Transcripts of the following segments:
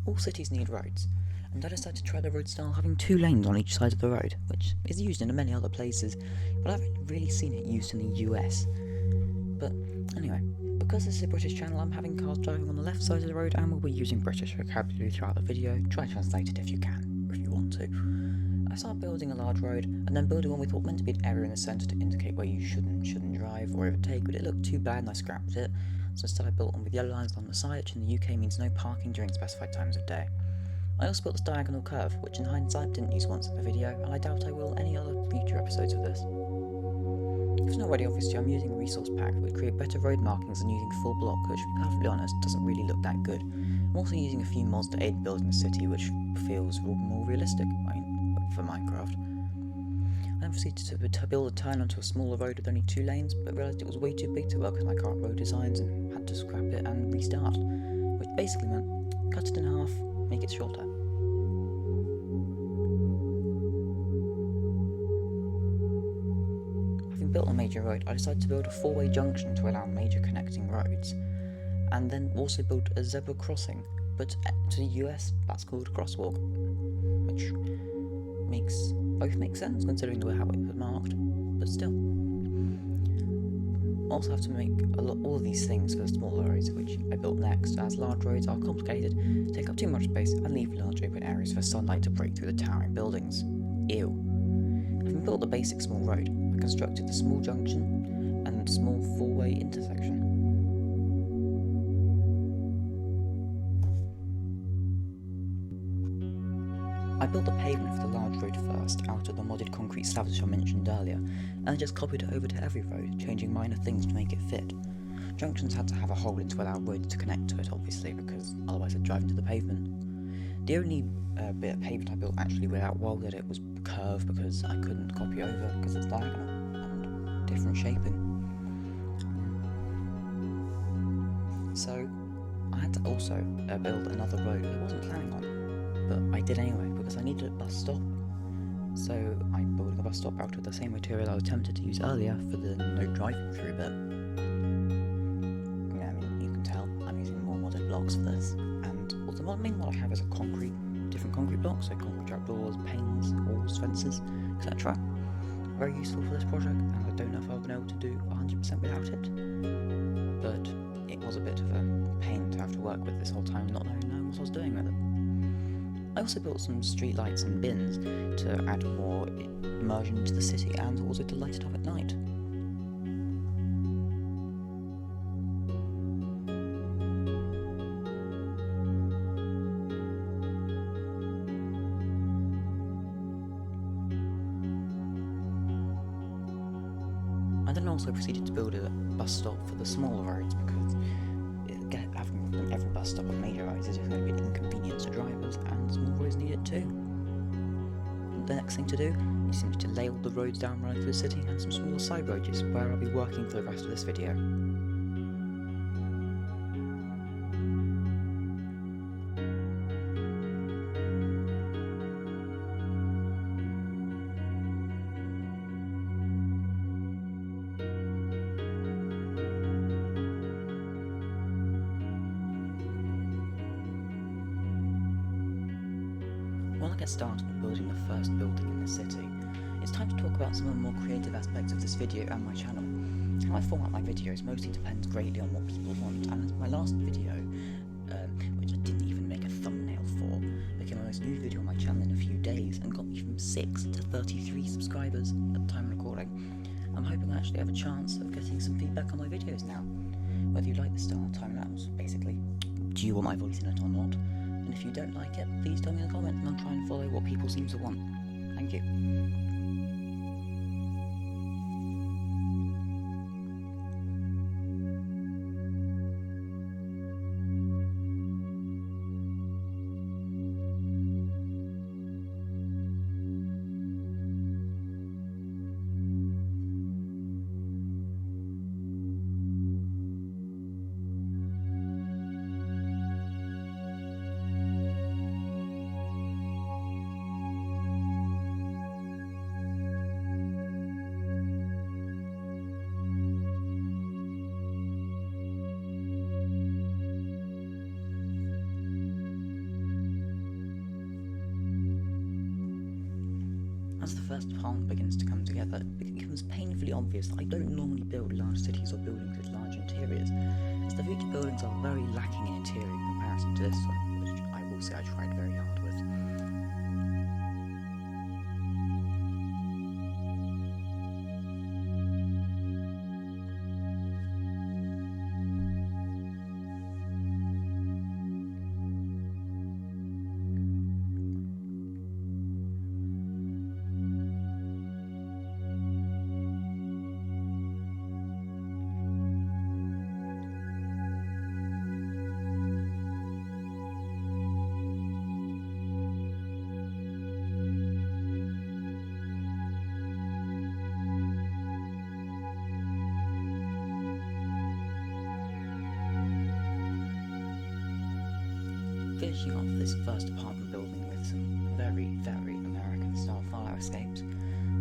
All cities need roads, and I decided to try the road style having 2 lanes on each side of the road, which is used in many other places, but I haven't really seen it used in the US. But anyway, because this is a British channel, I'm having cars driving on the left side of the road and we'll be using British vocabulary throughout the video. Try to translate it if you can, or if you want to. I started building a large road, and then building one we thought meant to be an area in the centre to indicate where you shouldn't drive or overtake, but it looked too bad and I scrapped it. So instead I built one with yellow lines along the side, which in the UK means no parking during specified times of day. I also built this diagonal curve, which in hindsight didn't use once in the video, and I doubt I will any other future episodes of this. If it's not already obvious to you, I'm using a resource pack that would create better road markings than using full block, which to be perfectly honest doesn't really look that good. I'm also using a few mods to aid building the city, which feels more realistic, for Minecraft. I then proceeded to build a turn onto a smaller road with only 2 lanes, but realised it was way too big to work with my current road designs and had to scrap it and restart, which basically meant cut it in half, make it shorter. Having built a major road, I decided to build a 4-way junction to allow major connecting roads, and then also built a zebra crossing, but to the US that's called a crosswalk, which makes sense considering the way how it was marked, but still. Also have to make all of these things for the smaller roads, which I built next, as large roads are complicated, take up too much space, and leave large open areas for sunlight to break through the towering buildings. Ew. Having built the basic small road, I constructed the small junction and small 4-way intersection. I built the pavement for the large road first, out of the modded concrete slabs which I mentioned earlier, and I just copied it over to every road, changing minor things to make it fit. Junctions had to have a hole in to allow roads to connect to it, obviously, because otherwise I'd drive into the pavement. The only bit of pavement I built actually without welded it was curved, because I couldn't copy over because it's diagonal and different shaping. So I had to also build another road that I wasn't planning on, but I did anyway because I needed a bus stop. So I'm building a bus stop out of the same material I was tempted to use earlier for the no driving through bit. Yeah, I mean, you can tell I'm using more modded blocks for this, and the main mod I have is different concrete blocks, so concrete trapdoors, panes, walls, fences, etc. Very useful for this project, and I don't know if I've been able to do 100% without it, but it was a bit of a pain to have to work with this whole time, not knowing what I was doing with it. I also built some street lights and bins to add more immersion into the city and also to light it up at night. I then also proceeded to build a bus stop for the smaller roads because having every bus stop on major roads is just going to be an inconvenience to drivers, and small roads need it too. The next thing to do is simply to lay all the roads down running through the city and some smaller side roads where I'll be working for the rest of this video. While I get started on building the first building in the city, it's time to talk about some of the more creative aspects of this video and my channel. How I format my videos mostly depends greatly on what people want, and my last video, which I didn't even make a thumbnail for, became the most viewed video on my channel in a few days and got me from 6 to 33 subscribers at the time of recording. I'm hoping I actually have a chance of getting some feedback on my videos now. Whether you like the style time-lapse, basically. Do you want my voice in it or not? And if you don't like it, please tell me in the comments and I'll try and follow what people seem to want. Thank you. as the first apartment begins to come together, it becomes painfully obvious that I don't normally build large cities or buildings with large interiors, as the future buildings are very lacking in interior in comparison to this one, which I will say I tried very hard with. Finishing off this first apartment building with some very, very American style fire escapes,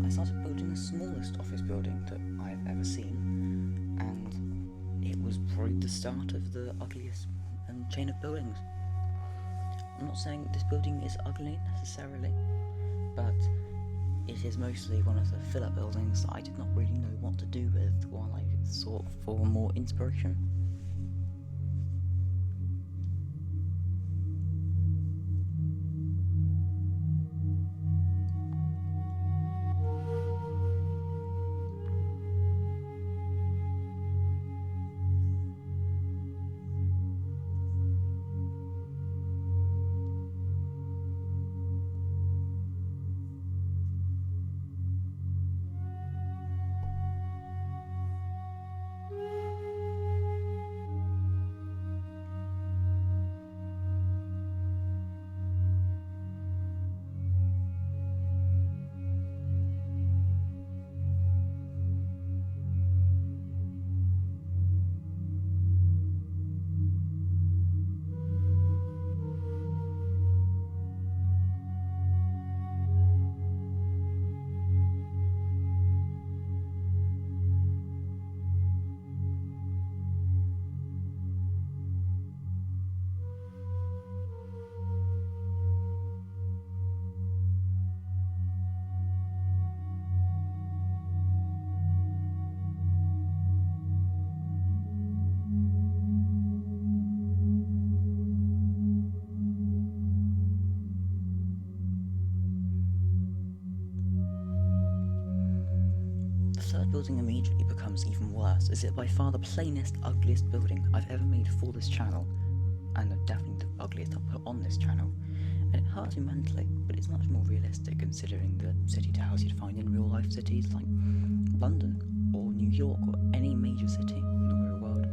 I started building the smallest office building that I've ever seen, and it was probably the start of the ugliest chain of buildings. I'm not saying this building is ugly necessarily, but it is mostly one of the filler buildings that I did not really know what to do with while I sought for more inspiration. The third building immediately becomes even worse, as it by far the plainest, ugliest building I've ever made for this channel, and definitely the ugliest I've put on this channel. And it hurts me mentally, but it's much more realistic considering the city towers you'd find in real life cities like London or New York or any major city in the real world.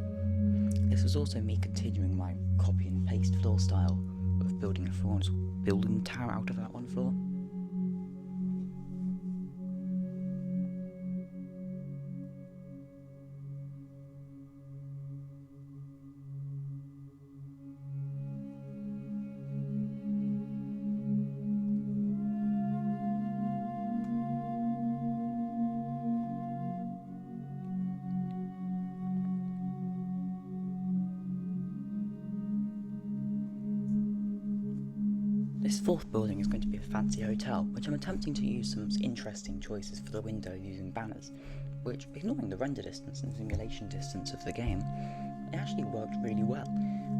This was also me continuing my copy and paste floor style of building a floor and just building the tower out of that one floor. This fourth building is going to be a fancy hotel, which I'm attempting to use some interesting choices for the window using banners, which, ignoring the render distance and simulation distance of the game, it actually worked really well.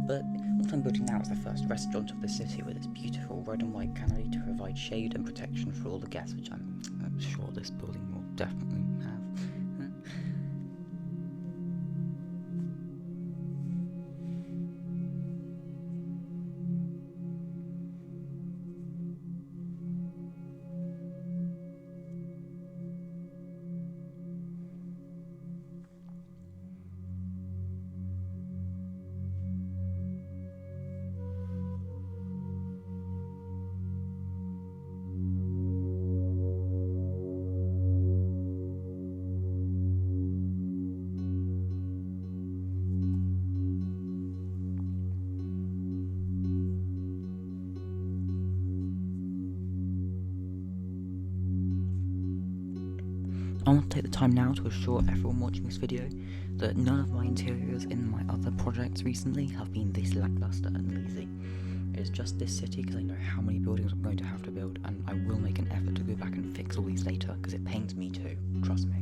But what I'm building now is the first restaurant of the city with its beautiful red and white canopy to provide shade and protection for all the guests, which I'm sure this building will definitely have. I want to take the time now to assure everyone watching this video that none of my interiors in my other projects recently have been this lackluster and lazy. It's just this city because I know how many buildings I'm going to have to build, and I will make an effort to go back and fix all these later because it pains me too, trust me.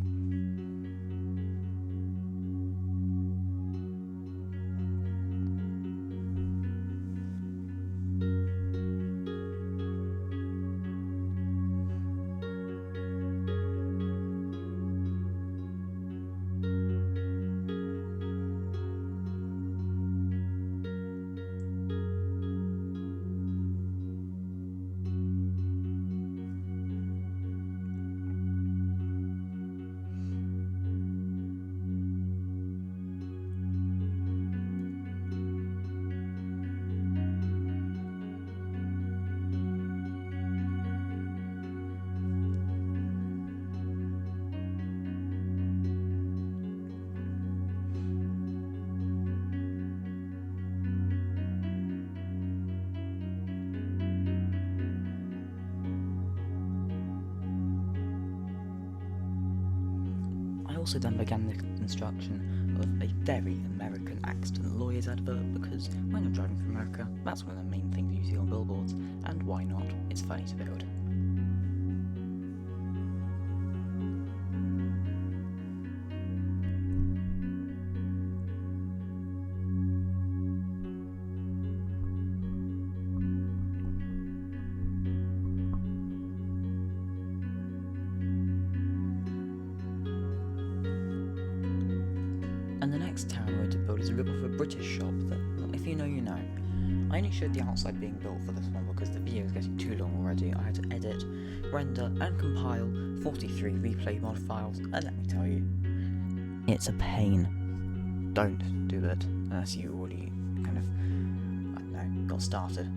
I also then began the construction of a very American accent lawyer's advert because when I'm driving through America, that's one of the main things you see on billboards, and why not? It's funny to build. And the next town I'm going to build is a rip-off of a British shop that, well, if you know, you know. I only showed the outside being built for this one because the video is getting too long already. I had to edit, render, and compile 43 replay mod files, and let me tell you, it's a pain. Don't do it unless you already kind of, I don't know, got started.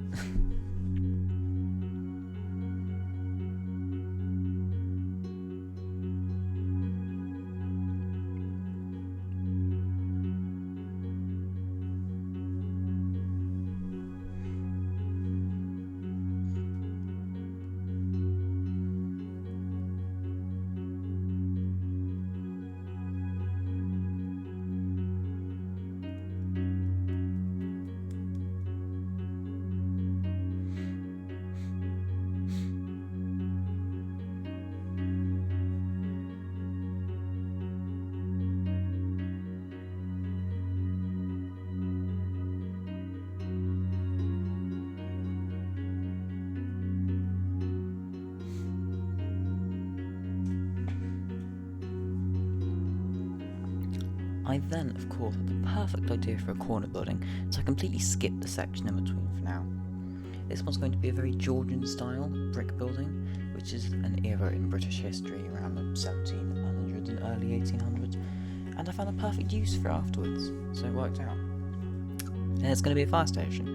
I then, of course, had the perfect idea for a corner building, so I completely skipped the section in between for now. This one's going to be a very Georgian style brick building, which is an era in British history around the 1700s and early 1800s, and I found a perfect use for it afterwards, so it worked out. And it's going to be a fire station.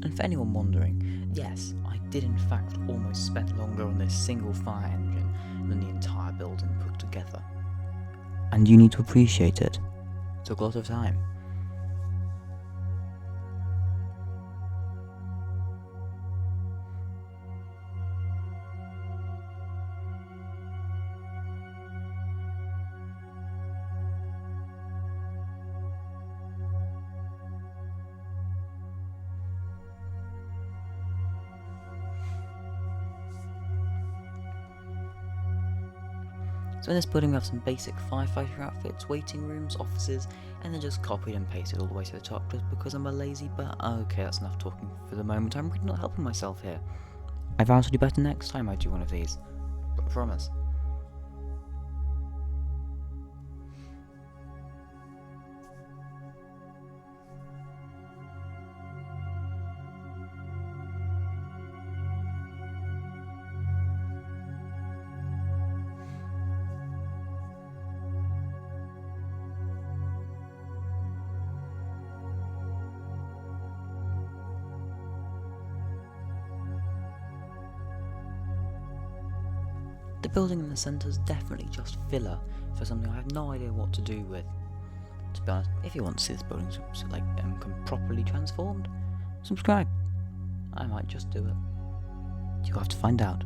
And for anyone wondering, yes, I did in fact almost spend longer on this single fire engine than the entire building put together. And you need to appreciate it. It took a lot of time. So in this building we have some basic firefighter outfits, waiting rooms, offices, and then just copied and pasted all the way to the top just because I'm a lazy, but okay, that's enough talking for the moment. I'm really not helping myself here. I vow to do better next time I do one of these. But I promise. The building in the centre is definitely just filler for something I have no idea what to do with. To be honest, if you want to see this building properly transformed, subscribe. I might just do it. You'll have to find out.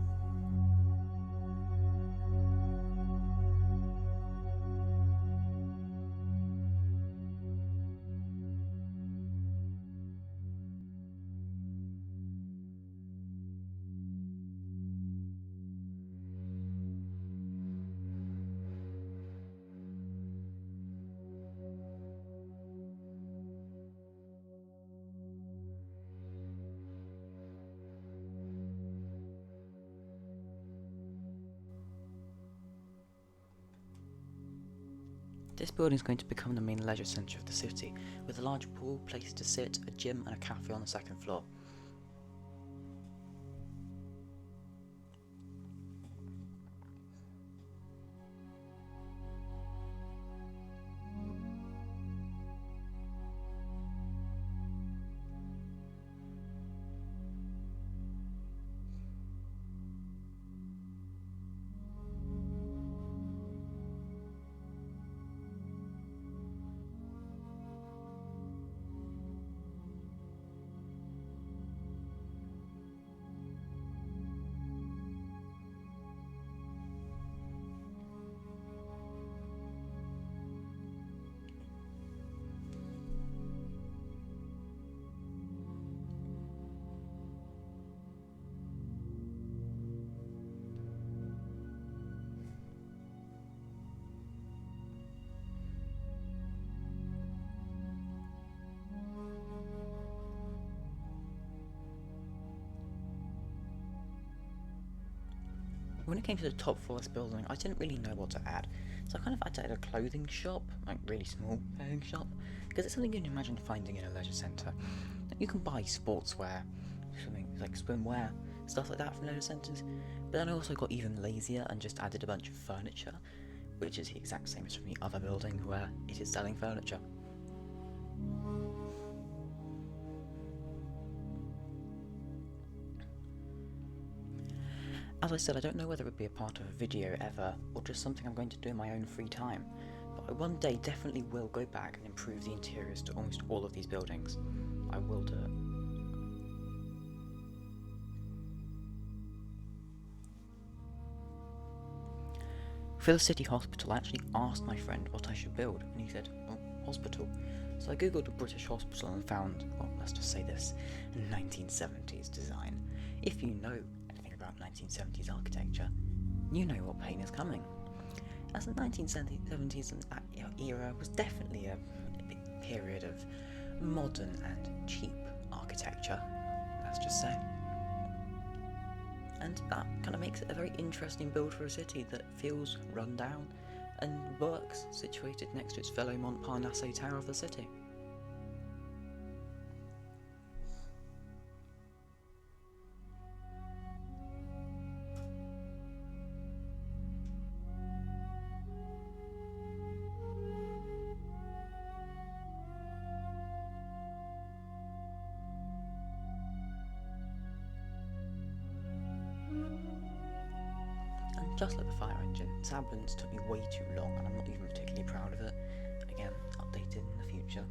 This building is going to become the main leisure centre of the city, with a large pool, place to sit, a gym and a cafe on the second floor. When it came to the top floor of this building, I didn't really know what to add, so I kind of added a clothing shop, like really small clothing shop, because it's something you can imagine finding in a leisure centre. You can buy sportswear, something like swimwear, stuff like that from leisure centres, but then I also got even lazier and just added a bunch of furniture, which is the exact same as from the other building where it is selling furniture. As I said, I don't know whether it would be a part of a video ever, or just something I'm going to do in my own free time, but I one day definitely will go back and improve the interiors to almost all of these buildings. I will do it. For the city hospital, I actually asked my friend what I should build, and he said, oh, hospital. So I googled a British hospital and found, well, let's just say this, 1970s design. If you know anything about 1970s architecture, you know what pain is coming. As the 1970s and that era was definitely a period of modern and cheap architecture, let's just say. And that kind of makes it a very interesting build for a city that feels run down and works situated next to its fellow Montparnasse Tower of the city. Just like the fire engine, this ambulance took me way too long and I'm not even particularly proud of it. Again, updated in the future.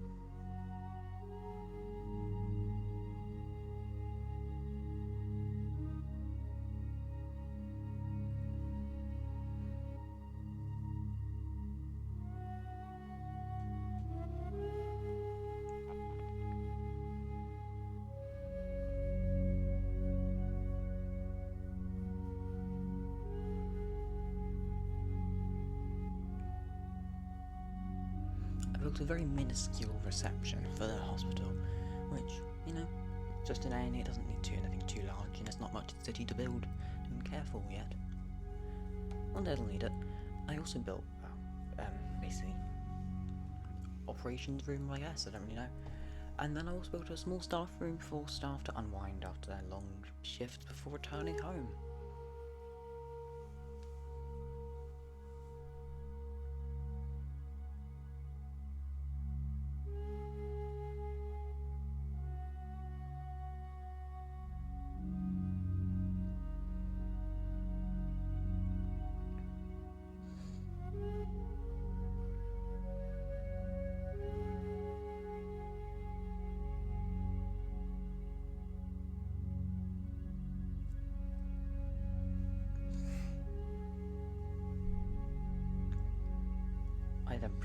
I built a very minuscule reception for the hospital, which, just an A&E, it doesn't need to anything too large, and there's not much city to build. I'm careful yet. One day I'll need it. I also built, basically, operations room, I guess, I don't really know. And then I also built a small staff room for staff to unwind after their long shifts before returning home.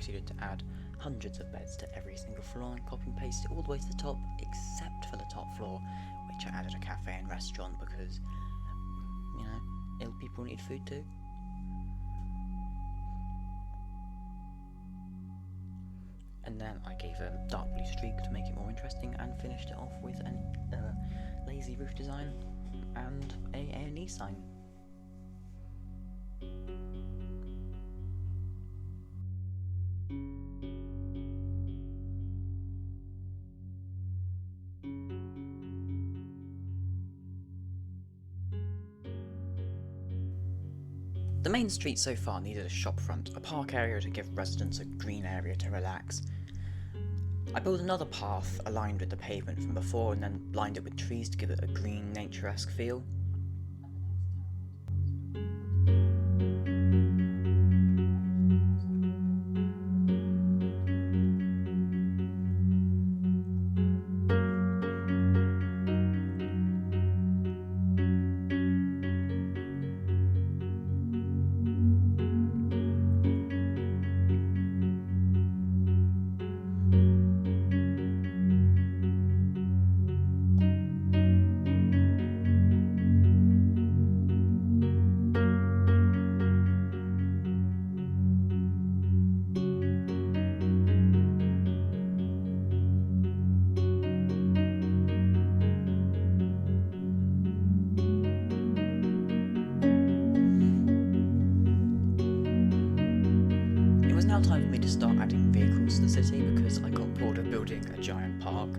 proceeded to add hundreds of beds to every single floor and copy and paste it all the way to the top, except for the top floor, which I added a cafe and restaurant because, ill people need food too. And then I gave a dark blue streak to make it more interesting and finished it off with a lazy roof design and a A&E sign. The main street so far needed a shopfront, a park area to give residents a green area to relax. I built another path aligned with the pavement from before and then lined it with trees to give it a green, nature-esque feel. Now time for me to start adding vehicles to the city because I got bored of building a giant park.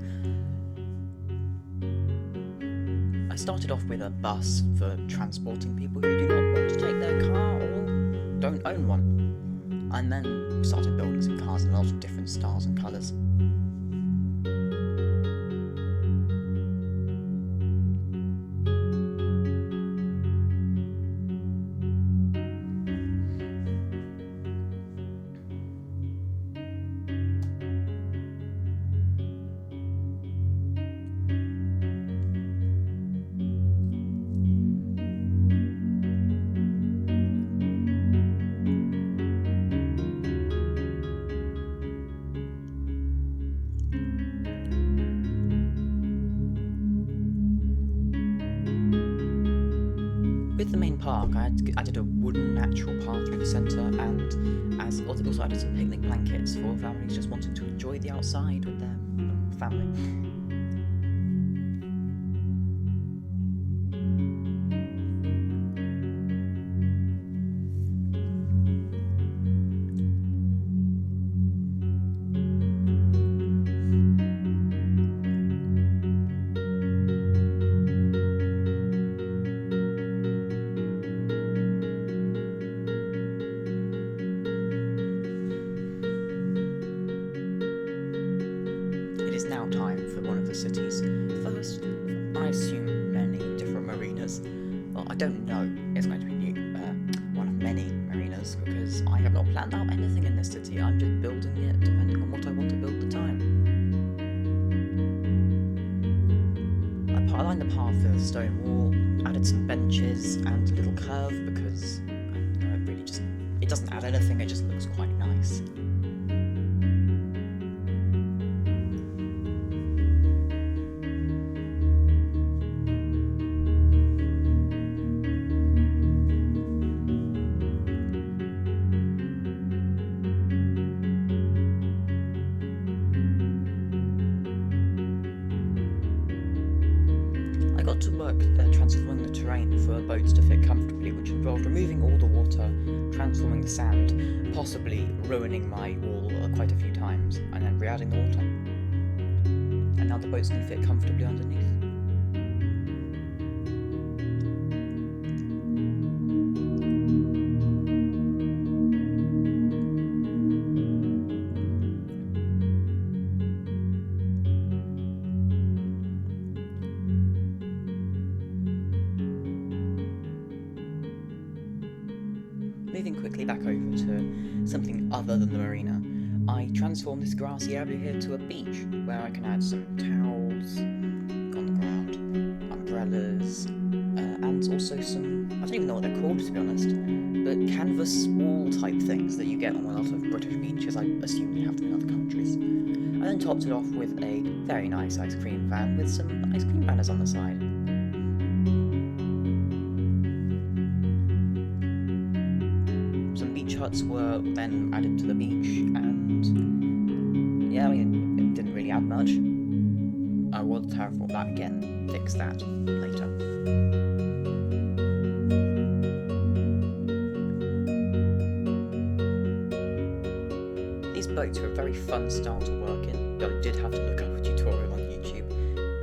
I started off with a bus for transporting people who do not want to take their car or don't own one, and then started building some cars in a lot of different styles and colours. With the main park, I added a wooden natural path through the centre and also added some picnic blankets for families just wanting to enjoy the outside with their family. It is now time for one of the city's first, I assume, many different marinas. Well, I don't know it's going to be one of many marinas because I have not planned out anything in this city. I'm just building it depending on what I want to build at the time. I lined the path with a stone wall, added some benches and a little curve because it doesn't add anything, it just looks quite nice. I got to work transforming the terrain for boats to fit comfortably, which involved removing all the water, transforming the sand, possibly ruining my wall quite a few times, and then re-adding the water. And now the boats can fit comfortably underneath. Moving quickly back over to something other than the marina, I transformed this grassy area here to a beach, where I can add some towels on the ground, umbrellas, and also some don't even know what they're called, to be honest, but canvas wall type things that you get on a lot of British beaches. I assume you have them in other countries. And then topped it off with a very nice ice cream van with some ice cream banners on the side. Some beach huts were then added to the beach, and yeah, I mean, it didn't really add much. I will terraform that again, fix that later. These boats were a very fun style to work in, but I did have to look up a tutorial on YouTube,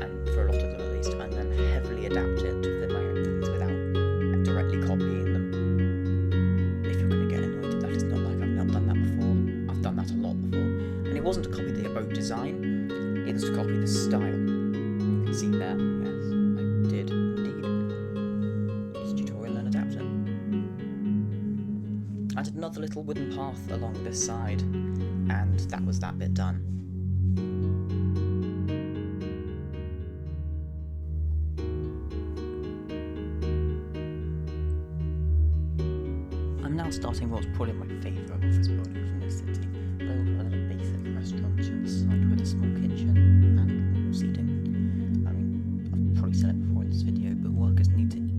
and for a lot of them at least, and then heavily adapt it to fit my own needs without directly copying them. If you're going to get annoyed, that is not like I've not done that before. I've done that a lot before. And it wasn't to copy the boat design, it was to copy the style. You can see there, yes, I did indeed use tutorial and adapt it. I did another little wooden path along this side, and that was that bit done. I'm now starting what's probably my favourite office building from this city. Built a little basic restaurant inside with a small kitchen and seating. I mean, I've probably said it before in this video, but workers need to eat.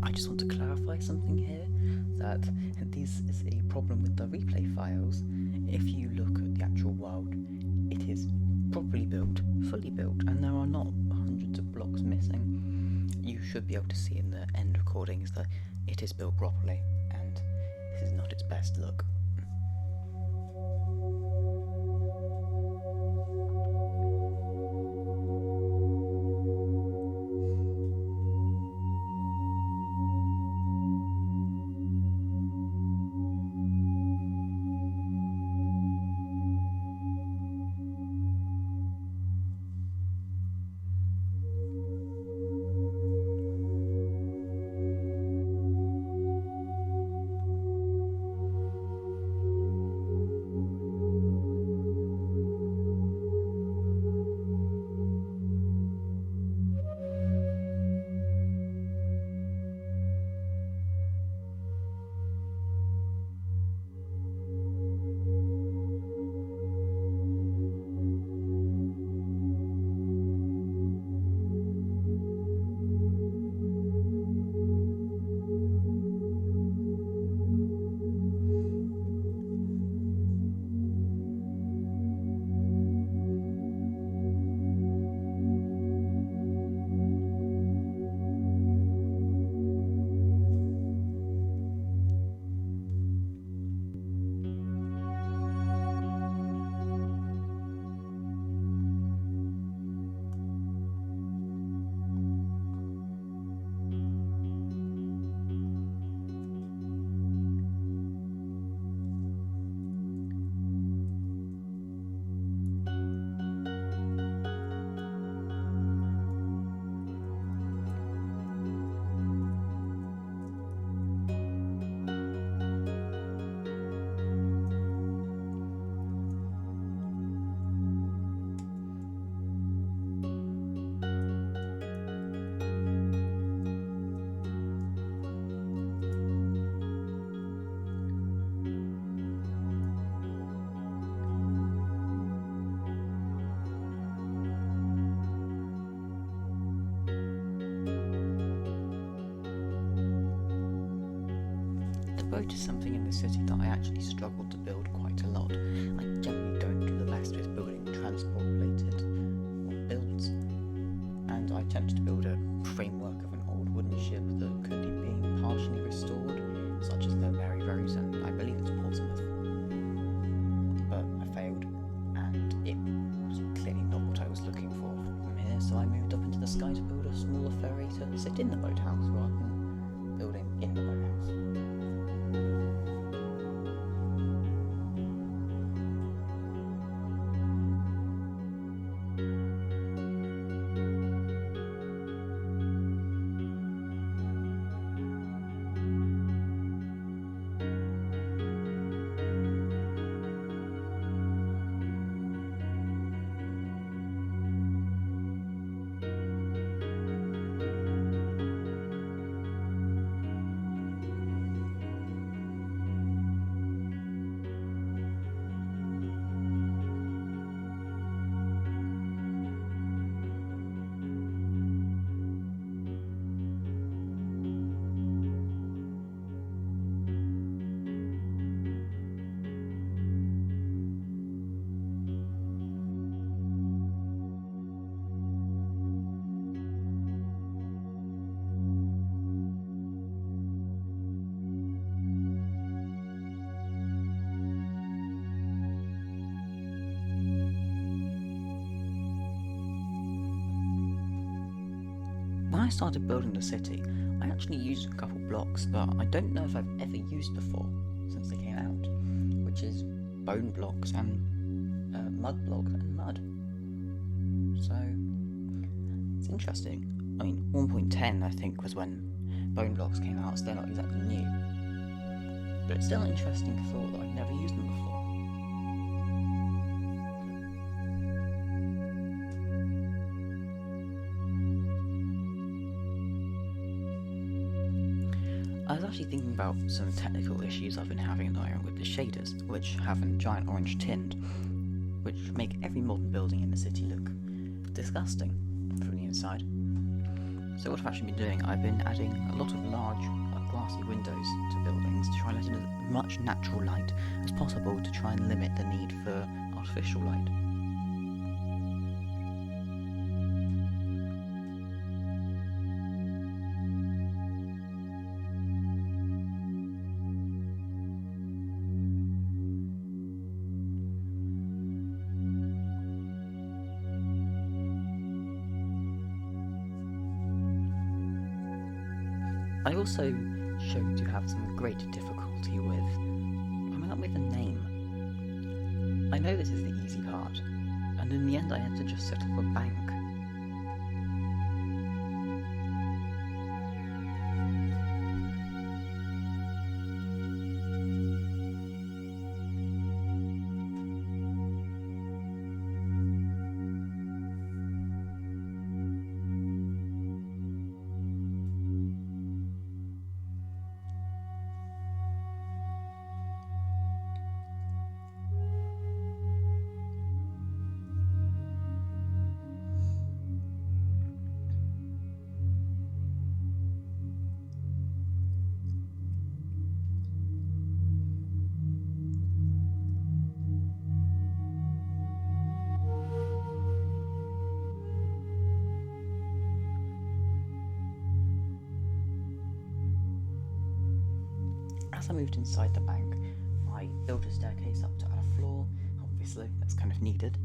I just want to clarify something here, that this is a problem with the replay files. If you look at the actual world, it is properly built, fully built, and there are not hundreds of blocks missing. You should be able to see in the end recordings that it is built properly, and this is not its best look. road is something in the city that I actually struggled to build quite a lot. I generally don't do the best with building transport related builds, and I attempted to build a framework of an old wooden ship that could be being partially restored, such as the Mary Rose, and I believe it's Portsmouth. But I failed, and it was clearly not what I was looking for from here, so I moved up into the sky to build a smaller ferry to sit in the boathouse rather than building in the boathouse. When I started building the city, I actually used a couple blocks that I don't know if I've ever used before since they came out, which is bone blocks and mud blocks and mud. So it's interesting. I mean, 1.10 I think was when bone blocks came out, so they're not exactly new. But it's still an interesting thought that I've never used them before. I was actually thinking about some technical issues I've been having at the moment with the shaders, which have a giant orange tint, which make every modern building in the city look disgusting from the inside. So what I've actually been doing, I've been adding a lot of large glassy windows to buildings to try and let in as much natural light as possible to try and limit the need for artificial light. I also showed you have some great difficulty with coming up with a name. I know this is the easy part, and in the end I had to just set up a bank. As I moved inside the bank, I built a staircase up to a floor, obviously that's kind of needed,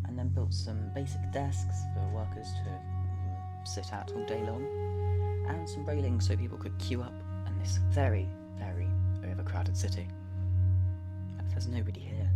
and then built some basic desks for workers to sit at all day long, and some railings so people could queue up in this very, very overcrowded city. There's nobody here.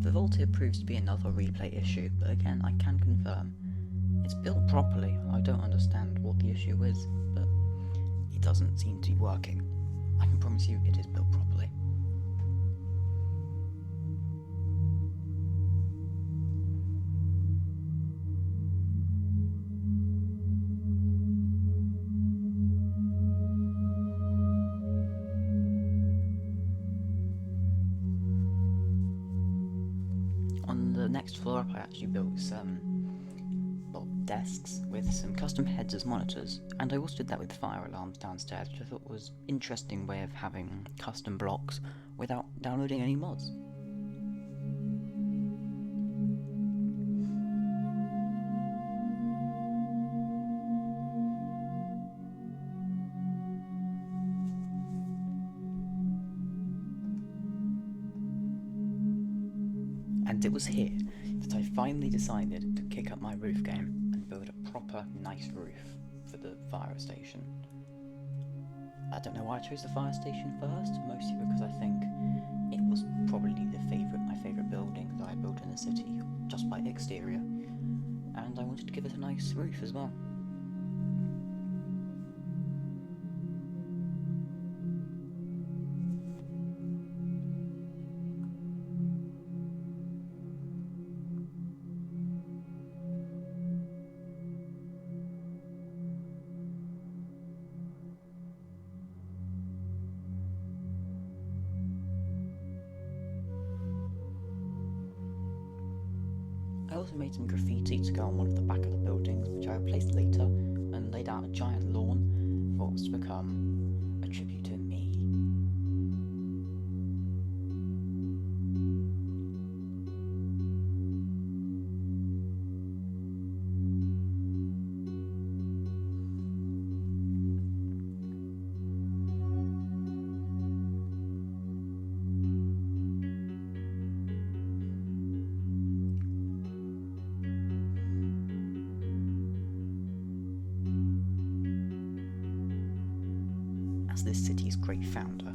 The vault here proves to be another replay issue, but again, I can confirm it's built properly. I don't understand what the issue is, but it doesn't seem to be working. I can promise you it is built properly. On the next floor up, I actually built some desks with some custom heads as monitors, and I also did that with fire alarms downstairs, which I thought was an interesting way of having custom blocks without downloading any mods. And it was here that I finally decided to kick up my roof game and build a proper nice roof for the fire station. I don't know why I chose the fire station first, mostly because I think it was probably my favourite building that I built in the city, just by exterior, and I wanted to give it a nice roof as well. I also made some graffiti to go on one of the back of the buildings, which I replaced later, and laid out a giant lawn for what was to become a tribute to me. As this city's great founder,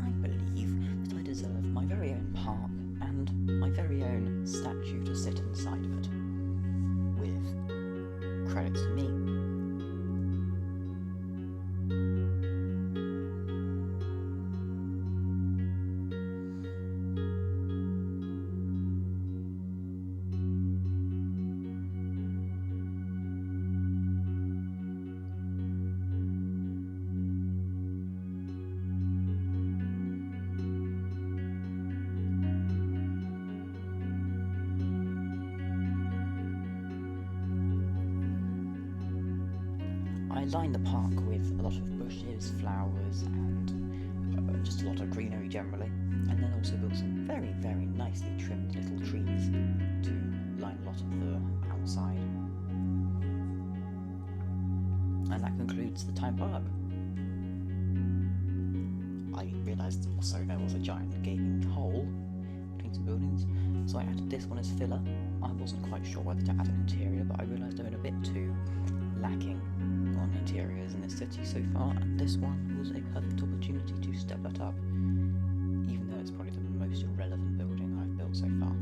I believe that I deserve my very own park and my very own statue to sit inside of it, with credits to me. I lined the park with a lot of bushes, flowers, and just a lot of greenery generally, and then also built some very, very nicely trimmed little trees to line a lot of the outside. And that concludes the Time Park. I realised also there was a giant gaping hole between some buildings, so I added this one as filler. I wasn't quite sure whether to add an interior, but I realised I went a bit too lacking on interiors in this city so far, and this one was a perfect opportunity to step that up, even though it's probably the most irrelevant building I've built so far.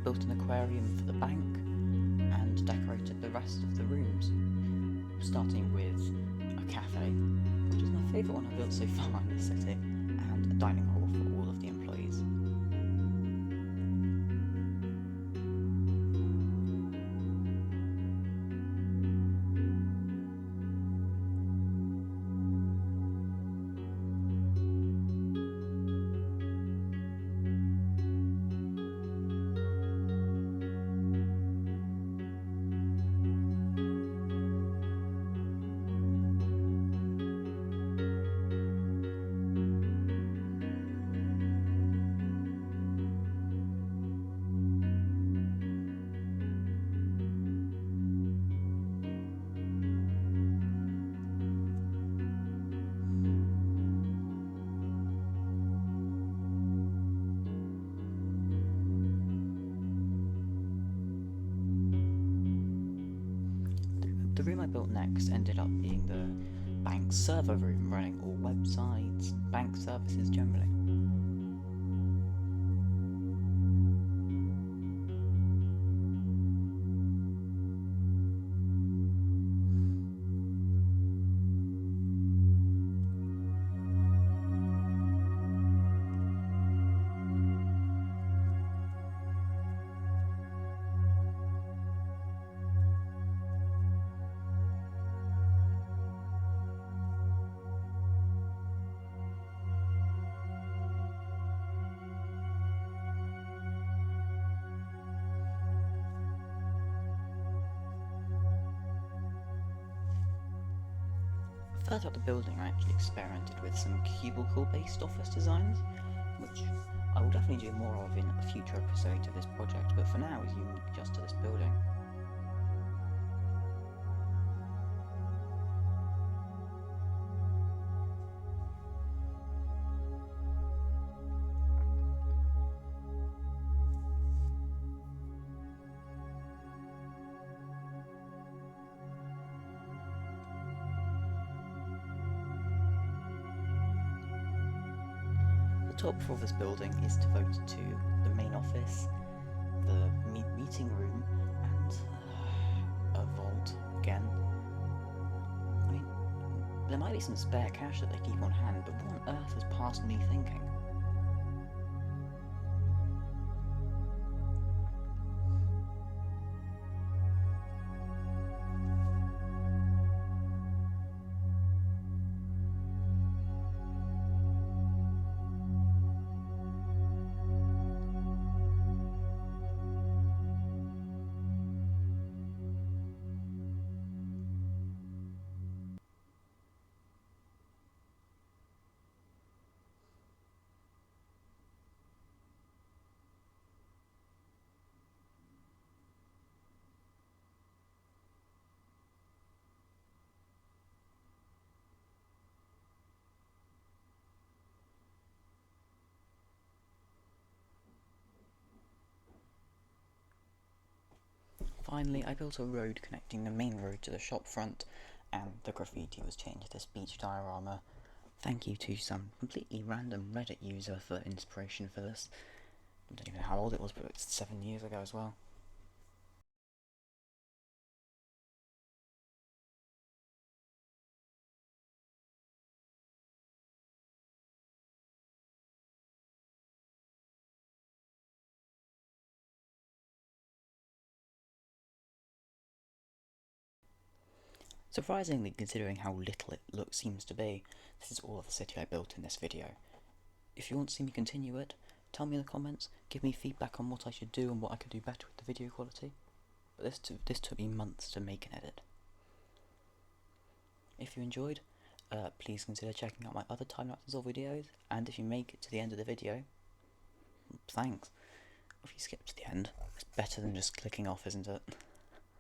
Built an aquarium for the bank and decorated the rest of the rooms, starting with a cafe, which is my favourite one I've built so far in this city, and a dining hall for all of the employees. The room I built next ended up being the bank server room, running all websites, bank services generally. Further up the building, I actually experimented with some cubicle-based office designs, which I will definitely do more of in a future episode of this project, but for now is unique just to this building. The top floor of this building is devoted to the main office, the meeting room, and a vault again. I mean, there might be some spare cash that they keep on hand, but what on earth has passed me thinking? Finally, I built a road connecting the main road to the shop front, and the graffiti was changed to speech diorama. Thank you to some completely random Reddit user for inspiration for this. I don't even know how old it was, but it's 7 years ago as well. Surprisingly, considering how little it seems to be, this is all of the city I built in this video. If you want to see me continue it, tell me in the comments, give me feedback on what I should do and what I could do better with the video quality. But this took me months to make and edit. If you enjoyed, please consider checking out my other time-lapses or videos, and if you make it to the end of the video, thanks. If you skip to the end, it's better than just clicking off, isn't it?